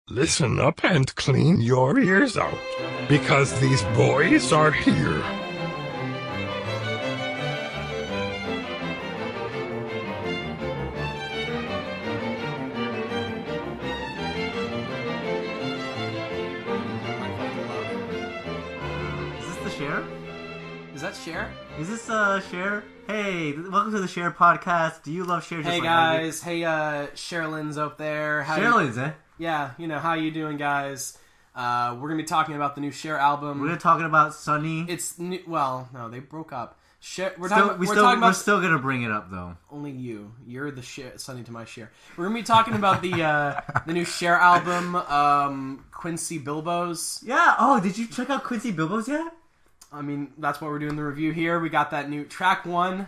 Listen up and clean your ears out, because these boys are here. Is this the Share? Is that Cher? Is this Share? Hey, welcome to the Share podcast. Do you love Share? Hey guys, hey Sherilyn's up there. Sherilyn's, eh? Yeah, you know, how you doing, guys? We're gonna be talking about the new Cher album. We're talking about Sunny. It's new, well, no, they broke up. We're still gonna bring it up though. Only you're the Sunny to my Cher. We're gonna be talking about the new Cher album, Quincy Bilbo's. Yeah. Oh, did you check out Quincy Bilbo's yet? I mean, that's what we're doing the review here. We got that new track one.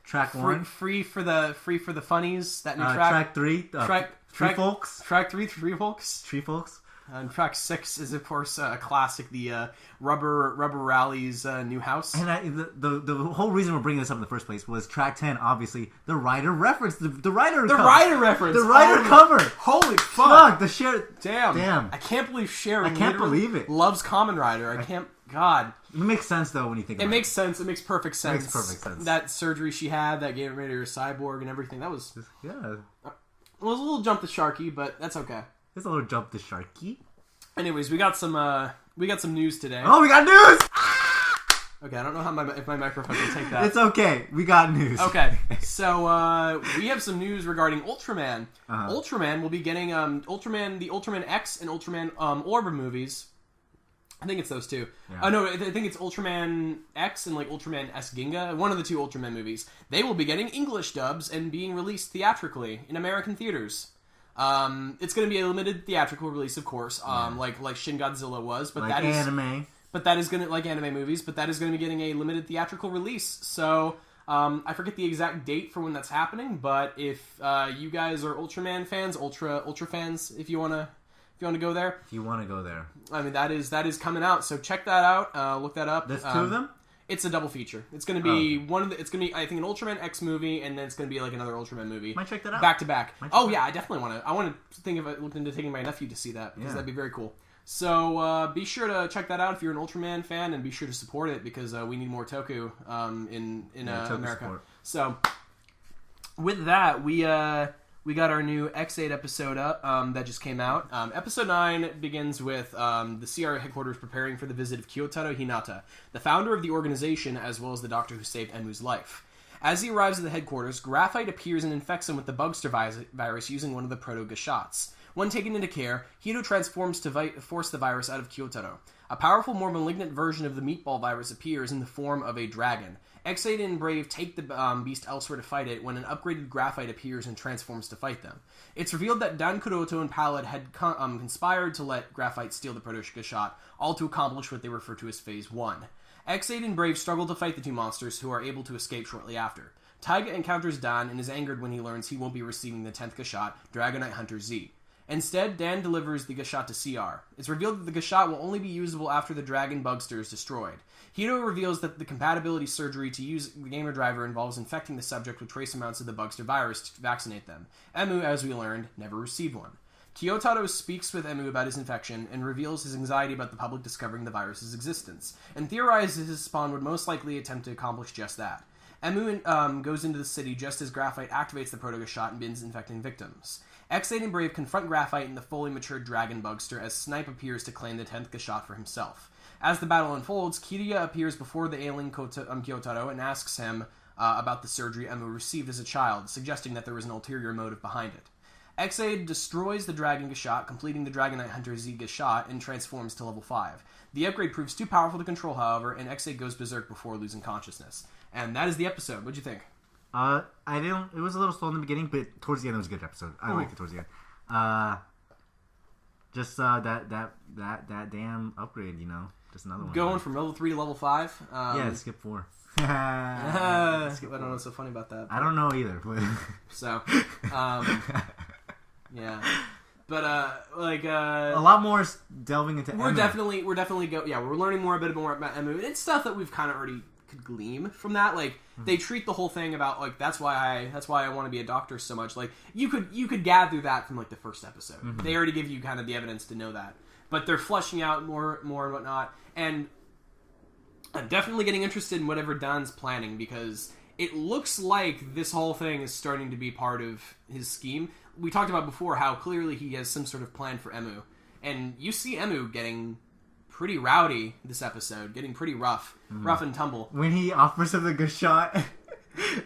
Track one. Free for the funnies. That new track. Track three. Tree Folks. Track three, Tree Folks. Tree Folks. And track 6 is, of course, a classic, the Rubber Rally's New House. And the whole reason we're bringing this up in the first place was track 10, obviously, the Rider reference. The Rider reference. The Rider cover. Holy fuck. The Cher. Damn. I can't believe Cher. I can't believe it. Loves Kamen Rider. I can't. God. It makes sense, though, when you think about it. It makes sense. It makes perfect sense. It makes perfect sense. That surgery she had that gave her rid of her cyborg and everything. That was... Yeah. It was a little jump to Sharky, but that's okay. It's a little jump to Sharky. Anyways, we got some news today. Oh, we got news! Okay, I don't know how if my microphone can take that. It's okay. We got news. Okay, so we have some news regarding Ultraman. Uh-huh. Ultraman will be getting the Ultraman X and Ultraman Orb movies. I think it's those two. Yeah. Oh no, I think it's Ultraman X and like Ultraman S Ginga. One of the two Ultraman movies. They will be getting English dubs and being released theatrically in American theaters. It's going to be a limited theatrical release, of course, like Shin Godzilla was, but like that is anime. But that is going to, like anime movies, but that is going to be getting a limited theatrical release. So I forget the exact date for when that's happening, but if you guys are Ultraman fans, Ultra fans, if you want to go there, If you want to go there, I mean that is coming out. So check that out. Look that up. There's two of them. It's a double feature. It's going to be It's going to be, I think, an Ultraman X movie, and then it's going to be like another Ultraman movie. Might check that out. Back to back. Oh yeah, I definitely want to. I want to think of look into taking my nephew to see that because that'd be very cool. So be sure to check that out if you're an Ultraman fan, and be sure to support it because we need more Toku in Toku America. support. So with that, we got our new X8 episode up that just came out. Episode 9 begins with the CR headquarters preparing for the visit of Kyotaro Hinata, the founder of the organization, as well as the doctor who saved Enmu's life. As he arrives at the headquarters, Graphite appears and infects him with the Bugster virus using one of the proto-Gashots. When taken into care, Hito transforms to force the virus out of Kyotaro. A powerful, more malignant version of the meatball virus appears in the form of a dragon. X8 and Brave take the beast elsewhere to fight it when an upgraded Graphite appears and transforms to fight them. It's revealed that Dan Kuroto and Pallid had conspired to let Graphite steal the Proto-Gashot, all to accomplish what they refer to as Phase 1. X8 and Brave struggle to fight the two monsters, who are able to escape shortly after. Taiga encounters Dan and is angered when he learns he won't be receiving the 10th Gashot, Dragonite Hunter Z. Instead, Dan delivers the Gashot to CR. It's revealed that the Gashot will only be usable after the Dragon Bugster is destroyed. Hito reveals that the compatibility surgery to use the Gamer Driver involves infecting the subject with trace amounts of the Bugster virus to vaccinate them. Emu, as we learned, never received one. Kyotaro speaks with Emu about his infection and reveals his anxiety about the public discovering the virus's existence, and theorizes his spawn would most likely attempt to accomplish just that. Emu goes into the city just as Graphite activates the Proto-Gashot and begins infecting victims. X8 and Brave confront Graphite and the fully matured Dragon Bugster as Snipe appears to claim the 10th Gashot for himself. As the battle unfolds, Kiriya appears before the ailing Kyotaro and asks him about the surgery Emu received as a child, suggesting that there was an ulterior motive behind it. X8 destroys the Dragon Gashot, completing the Dragonite Hunter Z Gashot, and transforms to level 5. The upgrade proves too powerful to control, however, and X8 goes berserk before losing consciousness. And that is the episode. What'd you think? I didn't. It was a little slow in the beginning, but towards the end it was a good episode. I liked it towards the end. Just that damn upgrade, you know, just another one. Going from level 3 to level 5. Skip 4. I don't know what's so funny about that. I don't know either. But so, yeah, but a lot more delving into. We're definitely we're learning more a bit more about Emu. It's stuff that we've kind of already could glean from that. Like they treat the whole thing about like that's why I want to be a doctor so much. Like you could gather that from like the first episode. They already give you kind of the evidence to know that, but they're fleshing out more and whatnot. And I'm definitely getting interested in whatever Don's planning, because it looks like this whole thing is starting to be part of his scheme. We talked about before how clearly he has some sort of plan for Emu. And you see Emu getting pretty rowdy this episode, getting pretty rough and tumble. When he offers him the good shot, and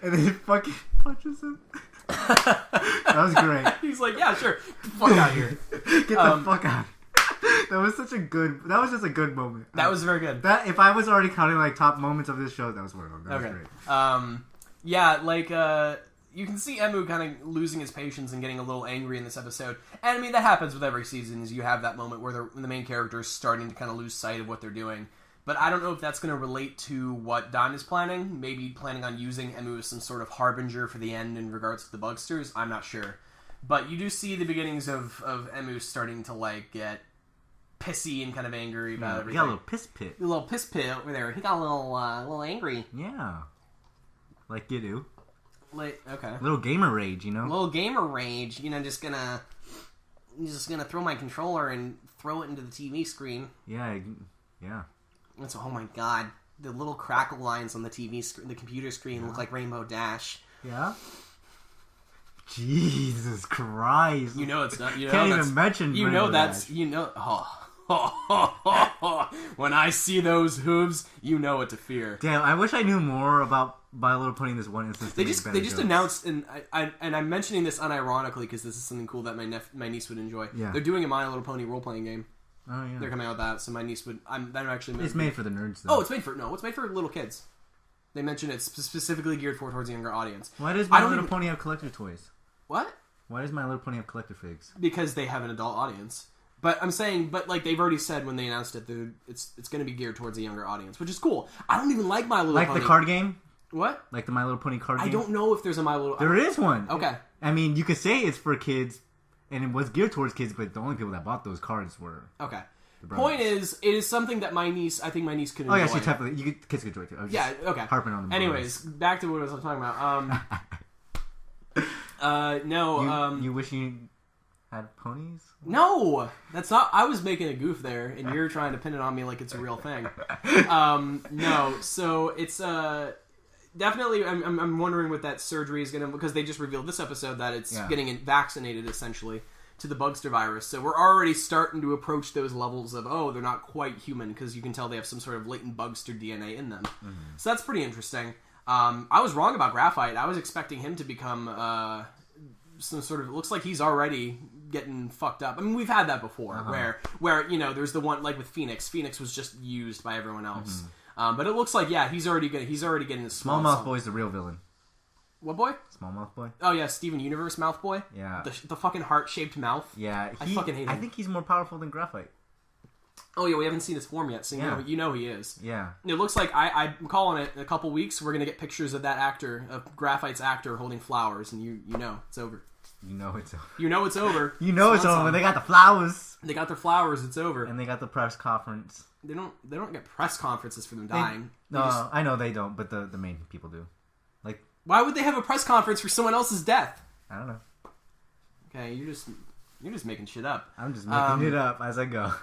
then he fucking punches him. That was great. He's like, yeah, sure. Get the fuck out of here. Get the fuck out. That was just a good moment. That was very good. That if I was already counting like top moments of this show, that was one of them. That was great. Yeah, like you can see Emu kind of losing his patience and getting a little angry in this episode. And I mean that happens with every season. Is you have that moment where the main character is starting to kind of lose sight of what they're doing. But I don't know if that's going to relate to what Don is planning. Maybe planning on using Emu as some sort of harbinger for the end in regards to the Bugsters. I'm not sure. But you do see the beginnings of Emu starting to like get pissy and kind of angry about everything. He got a little piss pit. A little piss pit over there. He got a little angry. Yeah. Like you do. Like, okay. A little gamer rage, you know? A little gamer rage. You know, just gonna throw my controller and throw it into the TV screen. Yeah. It's, oh my god. The little crackle lines on the TV screen, the computer screen look like Rainbow Dash. Yeah? Jesus Christ. You know it's not. You know Can't that's, even mention You Rainbow know that's. Dash. You know. When I see those hooves, you know what to fear. Damn, I wish I knew more about My Little Pony in this one instance. They just announced, and I'm mentioning this unironically because this is something cool that my niece would enjoy. Yeah. They're doing a My Little Pony role playing game. Oh yeah. They're coming out with that, so my niece would. That actually. It's made for the nerds, though. Oh, it's made for little kids. They mentioned it's specifically geared towards a younger audience. Why does My Little Pony have collector toys? What? Why does My Little Pony have collector figs? Because they have an adult audience. But I'm saying, like they've already said when they announced it, it's going to be geared towards a younger audience, which is cool. I don't even like My Little Pony. Like the card game? What? Like the My Little Pony card game? I don't know if there's a My Little. There is one. Okay. I mean, you could say it's for kids, and it was geared towards kids, but the only people that bought those cards were okay. the brothers. Point is, it is something that I think my niece could enjoy. Oh yeah, kids could enjoy it too. Yeah. Okay. Harping on the. Anyways, back to what I was talking about. No. You wish you had ponies? No, that's not. I was making a goof there, and you're trying to pin it on me like it's a real thing. No, so it's definitely. I'm wondering what that surgery is gonna, because they just revealed this episode that it's getting vaccinated essentially to the Bugster virus. So we're already starting to approach those levels of they're not quite human, because you can tell they have some sort of latent Bugster DNA in them. Mm-hmm. So that's pretty interesting. I was wrong about Graphite. I was expecting him to become some sort of. It looks like he's already getting fucked up. I mean, we've had that before, where there's the one like with Phoenix. Phoenix was just used by everyone else, but it looks like he's already getting his Smallmouth Boy's the real villain. What boy? Smallmouth Boy. Oh yeah, Steven Universe Mouth Boy. Yeah, the fucking heart shaped mouth. Yeah, I fucking hate him. I think he's more powerful than Graphite. Oh yeah, we haven't seen his form yet, so you know he is. Yeah. It looks like I'm calling it in a couple weeks. We're gonna get pictures of that actor, of Graphite's actor, holding flowers, and you know it's over. You know it's over. You know it's over. You know it's over. They got the flowers. They got their flowers. It's over. And they got the press conference. They don't get press conferences for them dying. I know they don't, but the main people do. Like, why would they have a press conference for someone else's death? I don't know. Okay, you're just making shit up. I'm just making it up as I go.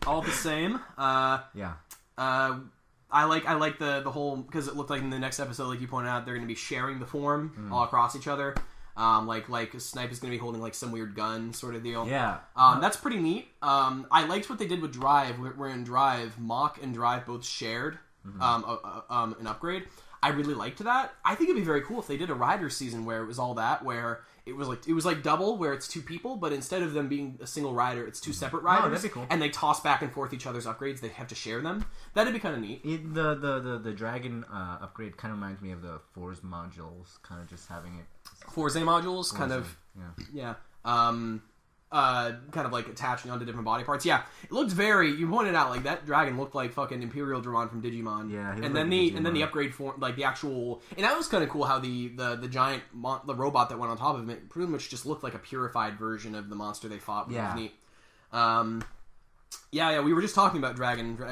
All the same. Yeah. I like the whole, because it looked like in the next episode, like you pointed out, they're going to be sharing the form all across each other. Like Snipe is going to be holding like some weird gun sort of deal. Yeah. That's pretty neat. I liked what they did with Drive. Where in Drive, Mach and Drive both shared an upgrade. I really liked that. I think it'd be very cool if they did a rider season where it was all that, where it was like double, where it's two people, but instead of them being a single rider, it's two separate riders. Oh, that'd be cool. And they toss back and forth each other's upgrades. They have to share them. That'd be kind of neat. The dragon upgrade kind of reminds me of the Forza modules, kind of just having it. Forza modules, kind of. Yeah. Kind of like attaching onto different body parts. Yeah, it looked you pointed out, like that dragon looked like fucking Imperial Dramon from Digimon. Yeah, and then the upgrade form, like the actual, and that was kind of cool how the giant the robot that went on top of it pretty much just looked like a purified version of the monster they fought, which was neat. Yeah, we were just talking about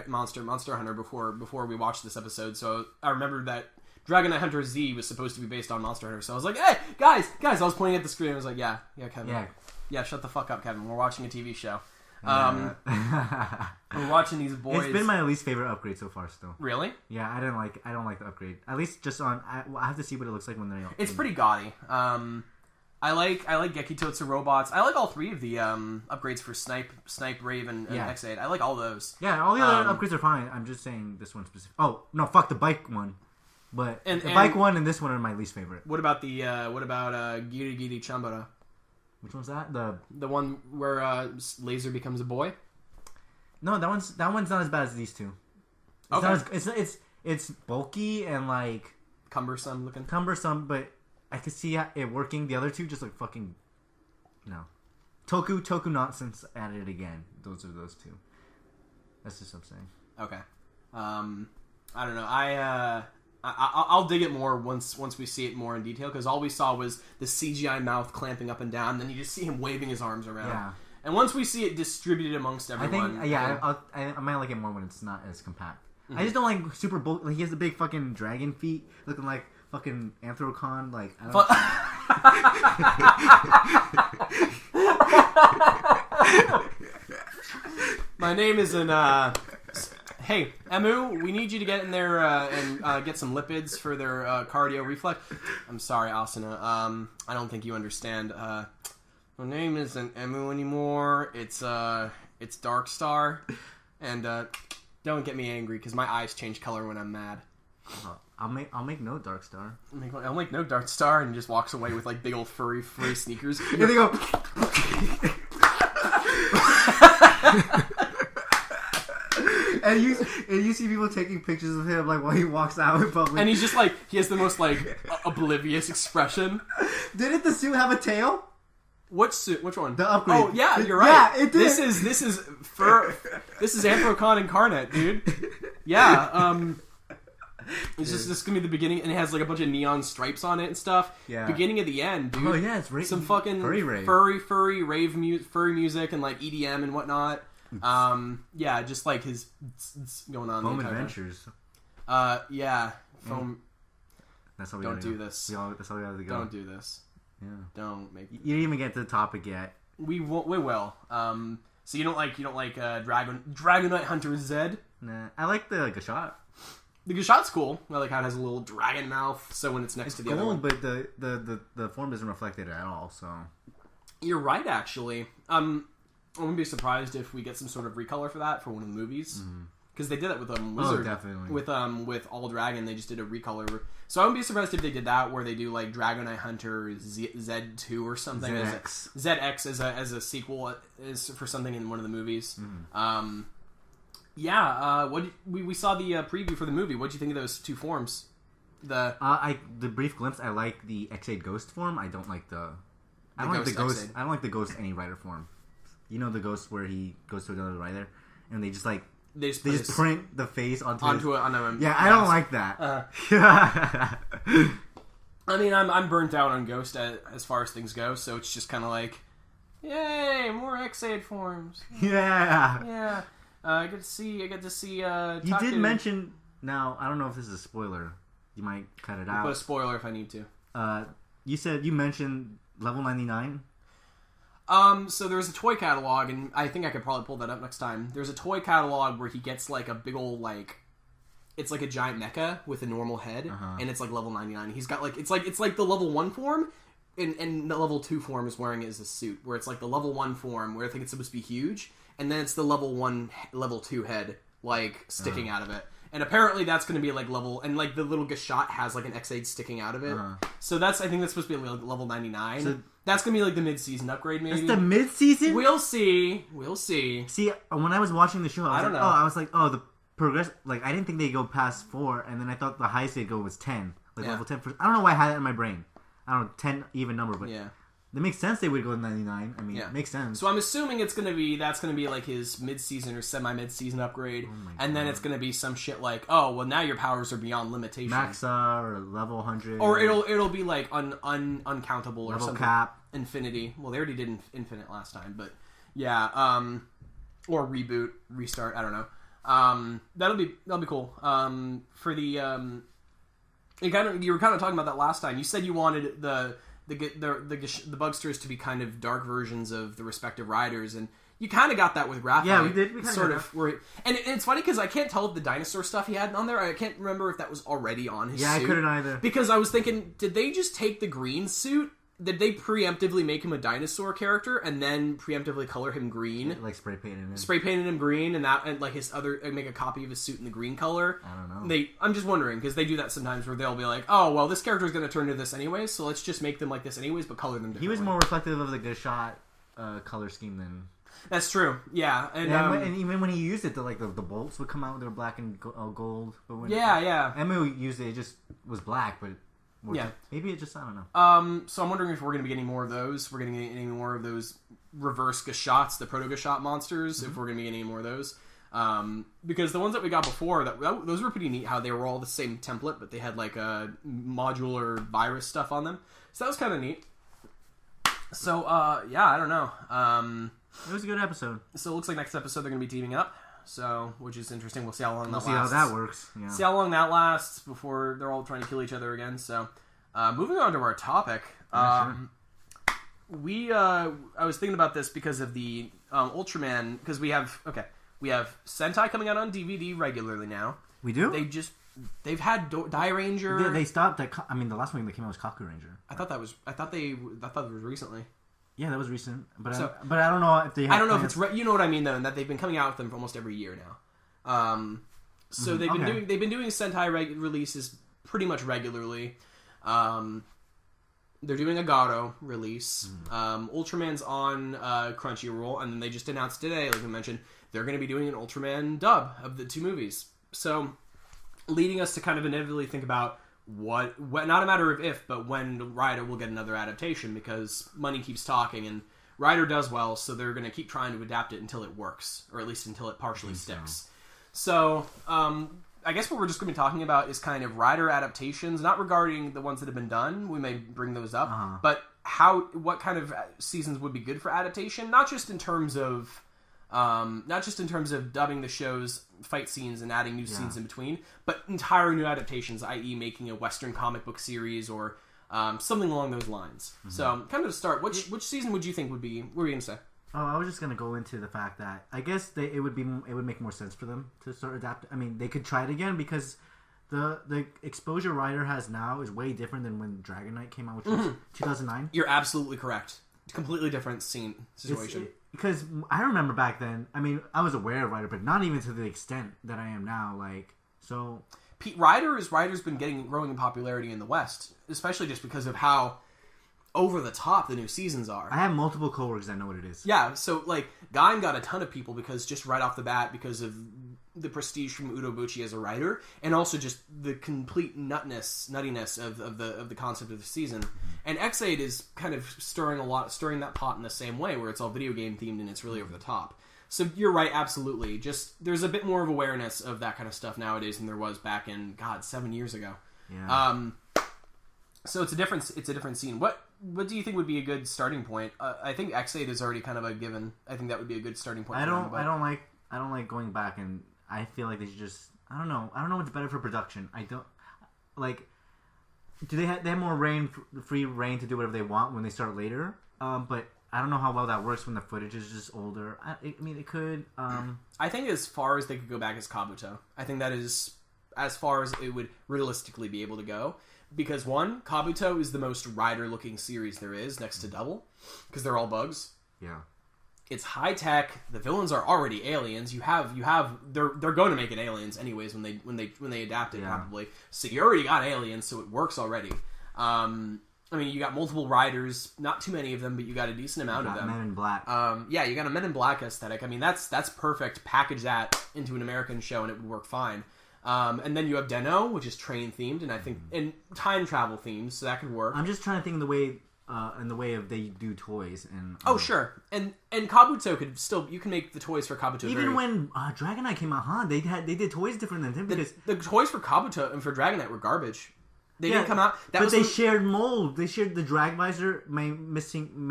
Monster Hunter before we watched this episode. So I remember that Dragon Knight Hunter Z was supposed to be based on Monster Hunter. So I was like, hey, guys, I was pointing at the screen. I was like, yeah, Kevin. Yeah, shut the fuck up, Kevin. We're watching a TV show. We're watching these boys. It's been my least favorite upgrade so far. Still, really? Yeah, I don't like the upgrade. At least just on. I have to see what it looks like when they're. It's pretty gaudy. I like Gekitotsu robots. I like all three of the upgrades for Snipe, Rave, and X8. I like all those. Yeah, all the other upgrades are fine. I'm just saying this one specific. Oh no, fuck the bike one. But the bike one and this one are my least favorite. What about Giri Giri Chambara? Which one's that? The one where Laser becomes a boy? No, that one's not as bad as these two. It's bulky and like cumbersome looking. But I could see it working. The other two just like fucking no. Toku nonsense added again. Those are those two. That's just what I'm saying. Okay. I don't know. I'll dig it more once we see it more in detail, because all we saw was the CGI mouth clamping up and down, and then you just see him waving his arms around. Yeah. And once we see it distributed amongst everyone... I might like it more when it's not as compact. Mm-hmm. I just don't like super bulky... Like, he has the big fucking dragon feet looking like fucking Anthrocon. Like, I don't... My name isn't... Hey, Emu, we need you to get in there and get some lipids for their cardio reflex. I'm sorry, Asuna. I don't think you understand. My name isn't Emu anymore. It's Darkstar. And don't get me angry, because my eyes change color when I'm mad. I'll make no Darkstar. I'll make no Darkstar, and he just walks away with like big old furry sneakers. And they go... And you see people taking pictures of him like while he walks out in public. And he's just like, he has the most like oblivious expression. Didn't the suit have a tail? What suit? Which one? The upgrade. Oh yeah, you're right. Yeah, it did. This is Anthrocon Incarnate, dude. Yeah. It's just this is gonna be the beginning, and it has like a bunch of neon stripes on it and stuff. Yeah. Beginning of the end, dude. Oh yeah, it's some fucking furry rave music and like EDM and whatnot. Yeah, just like his going on. Foam Adventures. Yeah. Foam. That's how we don't do this. That's how we have to go. Don't do this. Yeah. Don't make. You didn't even get to the topic yet. We will. So you don't like Dragon Knight Hunter Z? Nah, I like the Gashat. The Gashat's cool. I like how it has a little dragon mouth, so when it's next to the other one. But the form doesn't reflect it at all. So you're right, actually. I wouldn't be surprised if we get some sort of recolor for that for one of the movies, because they did that with Wizard. Oh, definitely. With All Dragon, they just did a recolor. So I wouldn't be surprised if they did that, where they do like Dragon Knight Hunter Z2 or something. ZX as a sequel is for something in one of the movies. What we saw the preview for the movie. What do you think of those two forms? The brief glimpse. I like the X8 Ghost form. I don't like the Ghost. I don't like the Ghost any rider form. You know the Ghost where he goes to another rider, and they just like they just print the face onto a yeah. I don't like that. I mean, I'm burnt out on Ghost as far as things go, so it's just kind of like, yay, more X8 forms. Yeah. I get to see. You did mention. Now I don't know if this is a spoiler. You might cut it out. Put a spoiler if I need to. You mentioned level 99. So there's a toy catalog, and I think I could probably pull that up next time. There's a toy catalog where he gets like a big old like, it's like a giant mecha with a normal head, and it's like level 99. He's got like it's like the level 1 form, and the level 2 form is wearing it as a suit, where it's like the level 1 form where I think it's supposed to be huge, and then it's the level 2 head like sticking out of it. And apparently that's going to be like level, and like the little Gashat has like an X8 sticking out of it. So I think that's supposed to be like level 99. So that's going to be like the mid-season upgrade, maybe. It's the mid-season? We'll see. See, when I was watching the show, I was like, the progress, like I didn't think they'd go past 4, and then I thought the highest they'd go was 10. Like level 10. I don't know why I had that in my brain. I don't know, 10 even number, but yeah. It makes sense they would go to 99. I mean, it makes sense. So I'm assuming that's going to be like his mid-season or semi-mid-season upgrade, and then it's going to be some shit like, oh, well now your powers are beyond limitation. Maxa or level 100. Or it'll be like uncountable or level something. Cap. Infinity. Well, they already did Infinite last time, but yeah. or reboot, restart. I don't know. That'll be cool. For the you were kind of talking about that last time. You said you wanted the Bugsters to be kind of dark versions of the respective riders, and you kind of got that with Raphael. Yeah, we did. We sort of were, and it's funny because I can't tell if the dinosaur stuff he had on there. I can't remember if that was already on his suit. Yeah, I couldn't either. Because I was thinking, did they just take the green suit? Did they preemptively make him a dinosaur character and then preemptively color him green? Like spray painted him. Spray painted him green and like his other make a copy of his suit in the green color. I don't know. I'm just wondering because they do that sometimes where they'll be like, oh well, this character is going to turn into this anyways, so let's just make them like this anyways, but color them differently. He was more reflective of the Gashot color scheme than. That's true. Yeah, and even when he used it, the bolts would come out. They were black and gold. But when Emu used it, it just was black, but. Maybe it just, I don't know. So I'm wondering if we're going to be getting more of those. We're going to get any more of those reverse Gashots, the proto-Gashot monsters, if we're going to be getting any more of those. Because the ones that we got before, those were pretty neat, how they were all the same template, but they had like a modular virus stuff on them. So that was kind of neat. So, I don't know. It was a good episode. So it looks like next episode they're going to be teaming up. So, which is interesting. We'll see how long that lasts. We'll see how that works. Yeah. See how long that lasts before they're all trying to kill each other again. So, moving on to our topic. Sure. I was thinking about this because of the Ultraman, because we have Sentai coming out on DVD regularly now. We do? They've had Die Ranger. They stopped at, the last one that came out was Kaku Ranger. I thought it was recently. Yeah, that was recent, but I don't know if they. I don't know if it's you know what I mean though, and that they've been coming out with them for almost every year now. So they've been doing Sentai releases pretty much regularly. They're doing a Garo release. Ultraman's on Crunchyroll, and then they just announced today, like we mentioned, they're going to be doing an Ultraman dub of the two movies. So, leading us to kind of inevitably think about. What not a matter of if, but when Rider will get another adaptation, because money keeps talking, and Rider does well, so they're going to keep trying to adapt it until it works, or at least until it partially sticks. So, I guess what we're just going to be talking about is kind of Rider adaptations, not regarding the ones that have been done, we may bring those up, but what kind of seasons would be good for adaptation, not just in terms of dubbing the show's fight scenes and adding new scenes in between, but entire new adaptations, i.e. making a Western comic book series or something along those lines. So, kind of to start, which season would you think would be? What were you going to say? Oh, I was just going to go into the fact that I guess it would make more sense for them to start adapting. I mean, they could try it again because the exposure Rider has now is way different than when Dragon Knight came out, which was 2009. You're absolutely correct. Completely different situation. Because I remember back then, I mean, I was aware of Rider, but not even to the extent that I am now. Rider's been growing in popularity in the West, especially just because of how over the top the new seasons are. I have multiple coworkers that know what it is. Yeah, so Gaim got a ton of people because just right off the bat, because of the prestige from Udo Bucci as a writer, and also just the complete nuttiness of the concept of the season. And X8 is kind of stirring that pot in the same way, where it's all video game themed and it's really over the top. So you're right, absolutely. Just there's a bit more of awareness of that kind of stuff nowadays than there was back in 7 years ago. Yeah. So it's a different scene. What do you think would be a good starting point? I think X8 is already kind of a given. I think that would be a good starting point. I don't like going back, and I feel like they should just. I don't know what's better for production. I don't like. Do they have more free reign to do whatever they want when they start later? But I don't know how well that works when the footage is just older. I mean, it could. I think as far as they could go back is Kabuto. I think that is as far as it would realistically be able to go. Because one, Kabuto is the most Rider-looking series there is, next to Double, because they're all bugs. Yeah. It's high tech. The villains are already aliens. They're going to make it aliens anyways when they adapt it probably. So you already got aliens, so it works already. I mean, you got multiple Riders, not too many of them, but you got a decent amount of them. Men in Black. You got a Men in Black aesthetic. I mean, that's perfect. Package that into an American show, and it would work fine. And then you have Den-O, which is train themed, and I think and time travel themed, so that could work. I'm just trying to think in the way of they do toys and. Sure, and Kabuto could still you can make the toys for Kabuto. Even when Dragon Knight came out, they did toys different than him because the toys for Kabuto and for Dragon Knight were garbage. They didn't come out. They shared mold. They shared the drag visor may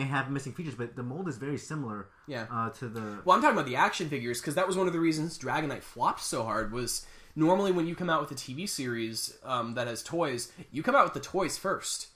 have missing features, but the mold is very similar. Yeah. To the. Well, I'm talking about the action figures because that was one of the reasons Dragonite flopped so hard. Was normally when you come out with a TV series that has toys, you come out with the toys first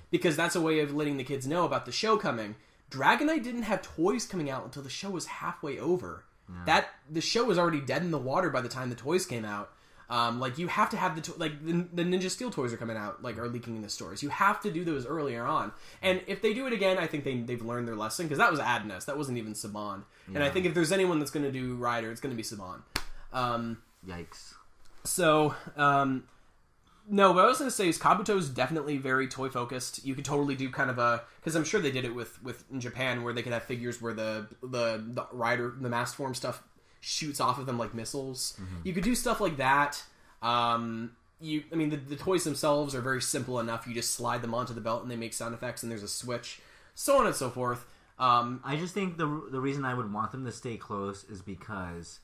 because that's a way of letting the kids know about the show coming. Dragonite didn't have toys coming out until the show was halfway over. Yeah. The show was already dead in the water by the time the toys came out. Like you have to have the Ninja Steel toys are coming out, like are leaking in the stores. You have to do those earlier on. And if they do it again, I think they've learned their lesson because that was Adness, that wasn't even Saban. Yeah. And I think if there's anyone that's going to do Rider, it's going to be Saban. Yikes. So, no, what I was going to say is Kabuto's definitely very toy focused. You could totally do kind of because I'm sure they did it with in Japan where they could have figures where the rider, the mask form stuff shoots off of them like missiles. You could do stuff like that. The toys themselves are very simple enough. You just slide them onto the belt and they make sound effects and there's a switch, so on and so forth. I just think the reason I would want them to stay close is because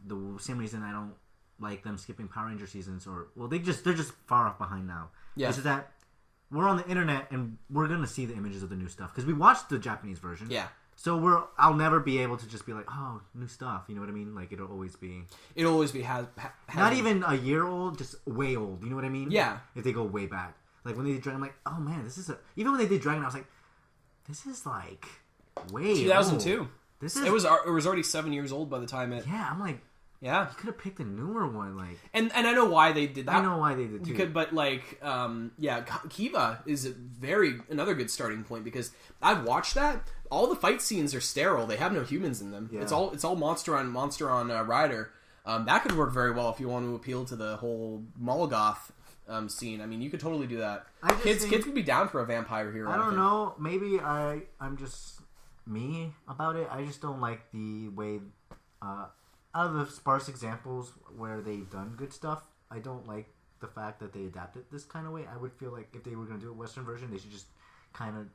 the same reason I don't like them skipping Power Ranger seasons, they're just far off behind now. Yeah, it's just that we're on the internet and we're gonna see the images of the new stuff because we watched the Japanese version. Yeah, so I'll never be able to just be like, oh, new stuff. You know what I mean? Like it'll always be not even a year old, just way old. You know what I mean? Yeah. If they go way back, like when they did Dragon, I'm like, oh man, even when they did Dragon, I was like, this is like way 2002. Old. It was already 7 years old by the time it. Yeah, I'm like. Yeah, you could have picked a newer one, like, and I know why they did that. I know why they did too. But Kiva is another good starting point because I've watched that. All the fight scenes are sterile; they have no humans in them. Yeah. It's all monster on rider. That could work very well if you want to appeal to the whole Molgoth scene. I mean, you could totally do that. Kids would be down for a vampire hero. I don't know. Maybe I'm just me about it. I just don't like the way. Out of the sparse examples where they've done good stuff, I don't like the fact that they adapted this kind of way. I would feel like if they were going to do a Western version, they should just kind of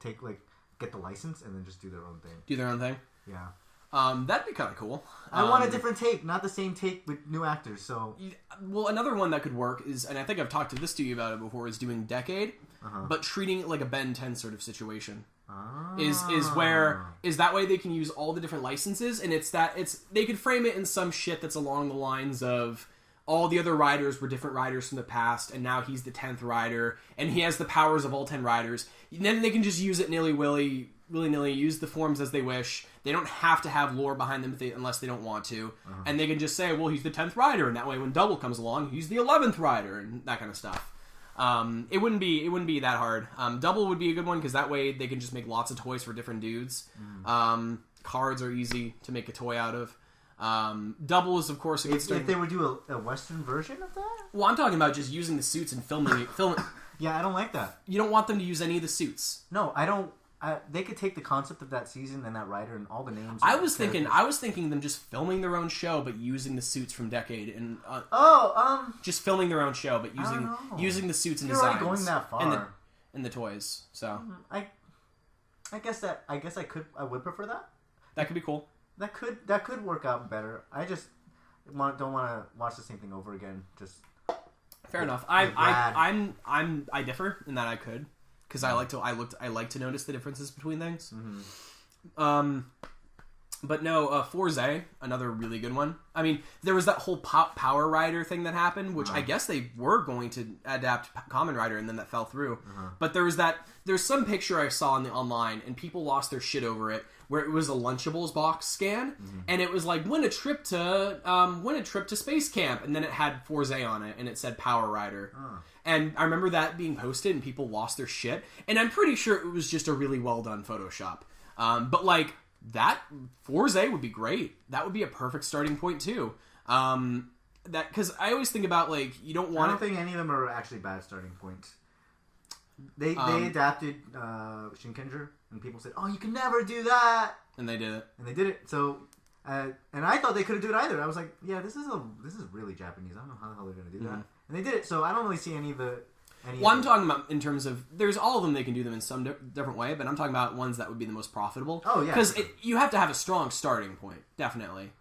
get the license and then just do their own thing. Do their own thing? Yeah. That'd be kind of cool. I want a different take, not the same take with new actors. So, well, another one that could work is, and I think I've talked to you about it before, is doing Decade, but treating it like a Ben 10 sort of situation. Is that way they can use all the different licenses, and they could frame it in some shit that's along the lines of all the other riders were different riders from the past, and now he's the 10th rider, and he has the powers of all 10 riders. And then they can just use it willy-nilly, use the forms as they wish. They don't have to have lore behind them unless they don't want to, and they can just say, well, he's the 10th rider, and that way when Double comes along, he's the 11th rider, and that kind of stuff. It wouldn't be that hard. Double would be a good one because that way they can just make lots of toys for different dudes. Cards are easy to make a toy out of. Double is of course a good start. If they would do a Western version of that? Well, I'm talking about just using the suits and filming. Yeah, I don't like that. You don't want them to use any of the suits. No, I don't. They could take the concept of that season and that rider and all the names. I was thinking them just filming their own show, but using the suits from Decade and just filming their own show, but using the suits and designs. Going that far and the toys. So I guess I would prefer that. That could be cool. That could work out better. I just don't want to watch the same thing over again. Just fair enough. I differ in that I could. Because I like to notice the differences between things. But no, Forze, another really good one. I mean, there was that whole Power Rider thing that happened, which I guess they were going to adapt Common Rider, and then that fell through. But there's some picture I saw online, and people lost their shit over it, where it was a Lunchables box scan, and it was like win a trip to Space Camp, and then it had Forze on it, and it said Power Rider. And I remember that being posted, and people lost their shit. And I'm pretty sure it was just a really well done Photoshop. But like that Forze would be great. That would be a perfect starting point too. Because I always think about like you don't want. I don't think any of them are actually bad starting points. They adapted Shinkenger, and people said, "Oh, you can never do that," and they did it. So. And I thought they couldn't do it either. I was like, yeah, this is really Japanese. I don't know how the hell they're going to do that. And they did it, so I don't really see any of the... I'm talking about in terms of... There's all of them they can do them in some different way, but I'm talking about ones that would be the most profitable. Oh, yeah. Because you have to have a strong starting point, definitely.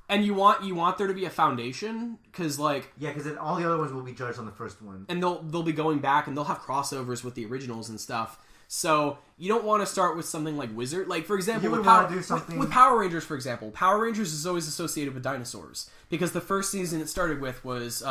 And you want there to be a foundation, because like... Yeah, because all the other ones will be judged on the first one. And they'll be going back, and they'll have crossovers with the originals and stuff. So you don't want to start with something like Wizard. Like, for example, with Power Rangers, for example. Power Rangers is always associated with dinosaurs. Because the first season it started with was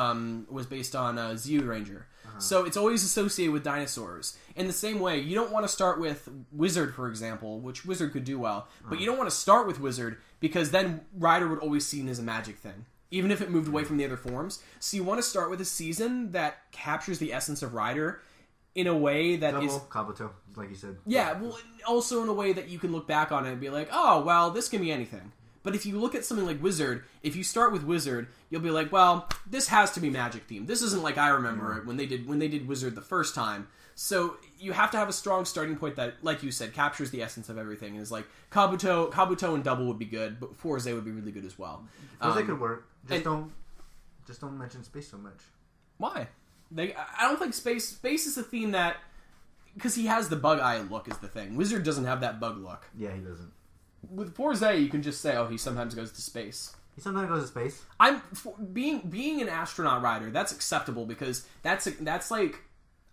based on Zeo Ranger. So it's always associated with dinosaurs. In the same way, you don't want to start with Wizard, for example, which Wizard could do well. But you don't want to start with Wizard, because then Rider would always seen as a magic thing. Even if it moved away from the other forms. So you want to start with a season that captures the essence of Rider in a way that is... Kabuto, like you said. Yeah, well, also in a way that you can look back on it and be like, oh, well, this can be anything. But if you look at something like Wizard, if you start with Wizard, you'll be like, well, this has to be magic themed. This isn't like I remember it when they did Wizard the first time. So you have to have a strong starting point that, like you said, captures the essence of everything. And is like Kabuto and Double would be good, but Forze would be really good as well. Forze could work. Just don't mention space so much. Why? I don't think space is a theme that, because he has the bug eye look is the thing. Wizard doesn't have that bug look. Yeah, he doesn't. With Forze, you can just say, oh, he sometimes goes to space. He sometimes goes to space. Being an astronaut rider, that's acceptable, because that's like,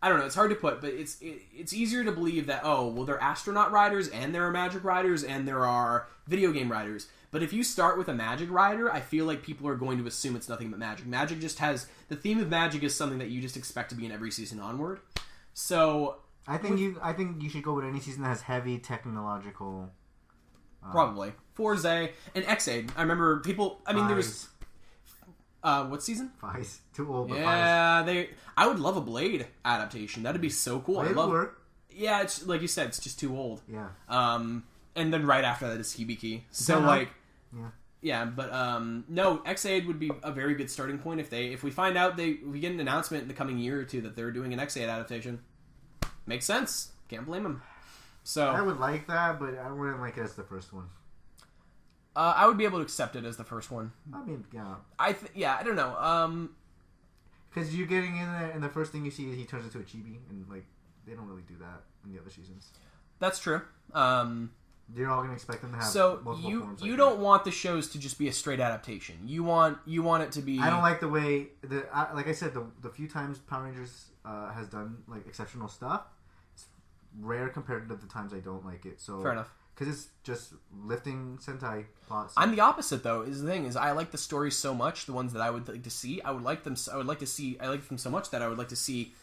I don't know, it's hard to put, but it's easier to believe that, oh, well, there are astronaut riders, and there are magic riders, and there are video game riders. But if you start with a magic rider, I feel like people are going to assume it's nothing but magic. Magic just has... The theme of magic is something that you just expect to be in every season onward. So... I think you should go with any season that has heavy technological... Probably. Forze and X-Aid. I remember people... I mean, there was... what season? Vice. Too old, but yeah, I would love a Blade adaptation. That'd be so cool. Blade would work. Yeah, it's like you said, it's just too old. Yeah. And then right after that is Hibiki. So, like... Yeah, but no, X-Aid would be a very good starting point if we find out we get an announcement in the coming year or two that they're doing an X-Aid adaptation. Makes sense. Can't blame them. So I would like that, but I wouldn't like it as the first one. I would be able to accept it as the first one. I mean, yeah. I don't know. Because you're getting in there, and the first thing you see is he turns into a chibi, and like they don't really do that in the other seasons. That's true. You're all gonna expect them to have multiple forms. You don't want the shows to just be a straight adaptation. You want it to be. I don't like the way like I said, the few times Power Rangers has done like exceptional stuff, it's rare compared to the times I don't like it. So fair enough. Because it's just lifting Sentai plots. I'm the opposite though. Is the thing is I like the stories so much. The ones that I would like to see, I like them so much that I would like to see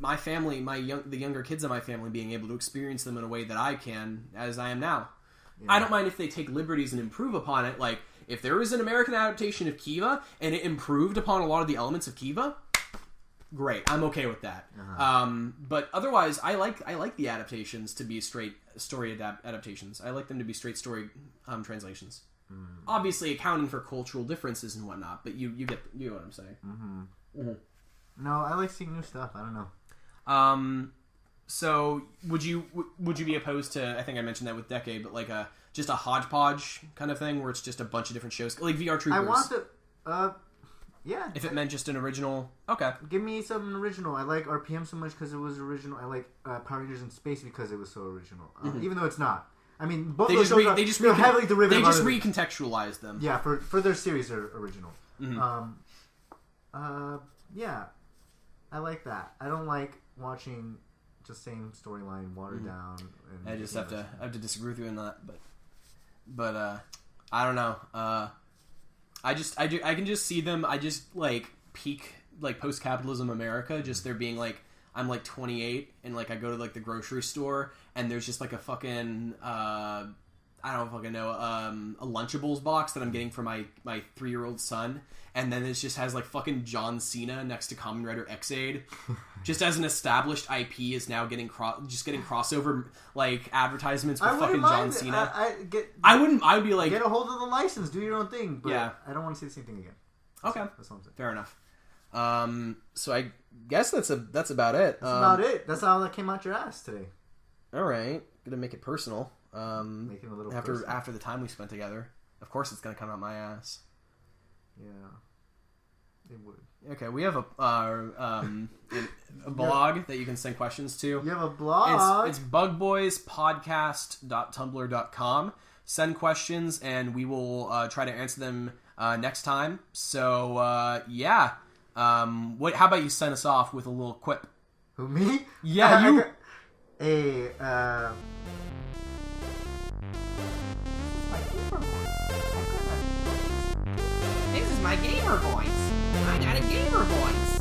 my family, the younger kids of my family, being able to experience them in a way that I can, as I am now. Yeah. I don't mind if they take liberties and improve upon it. Like, if there is an American adaptation of Kiva, and it improved upon a lot of the elements of Kiva, great. I'm okay with that. But otherwise, I like the adaptations to be straight story adaptations. I like them to be straight story translations. Obviously, accounting for cultural differences and whatnot, but you get what I'm saying. No, I like seeing new stuff. I don't know. So would you be opposed to? I think I mentioned that with Decade, but like just a hodgepodge kind of thing where it's just a bunch of different shows, like VR Troopers. I want to. Yeah. If it meant just an original, okay. Give me something original. I like RPM so much because it was original. I like Power Rangers in Space because it was so original, even though it's not. I mean, both those shows are heavily derivative. They just recontextualized them. Yeah, for their series, they're original. Yeah, I like that. I don't like watching just same storyline watered down. And I just have to disagree with you on that, but I don't know. I can just see them. I just like peak like post capitalism America. Just there being like I'm like 28 and like I go to like the grocery store and there's just like a fucking I don't fucking know a Lunchables box that I'm getting for my 3-year-old son, and then it just has like fucking John Cena next to Kamen Rider X-Aid, just as an established IP is now getting crossover like advertisements with fucking John Cena. I would be like, get a hold of the license, do your own thing, but yeah. I don't want to see the same thing again. Okay, that's what I'm saying. Fair enough. So I guess that's about it. That's about it. That's how that came out your ass today. All right, gonna make it personal. Making a little after the time we spent together, of course it's gonna come out my ass. Yeah, it would. Okay, we have a blog that you can send questions to. You have a blog? It's bugboyspodcast.tumblr.com. send questions, and we will try to answer them next time. So, yeah. How about you send us off with a little quip? Who, me? Yeah, you... Hey, This is my gamer voice. I got a gamer voice.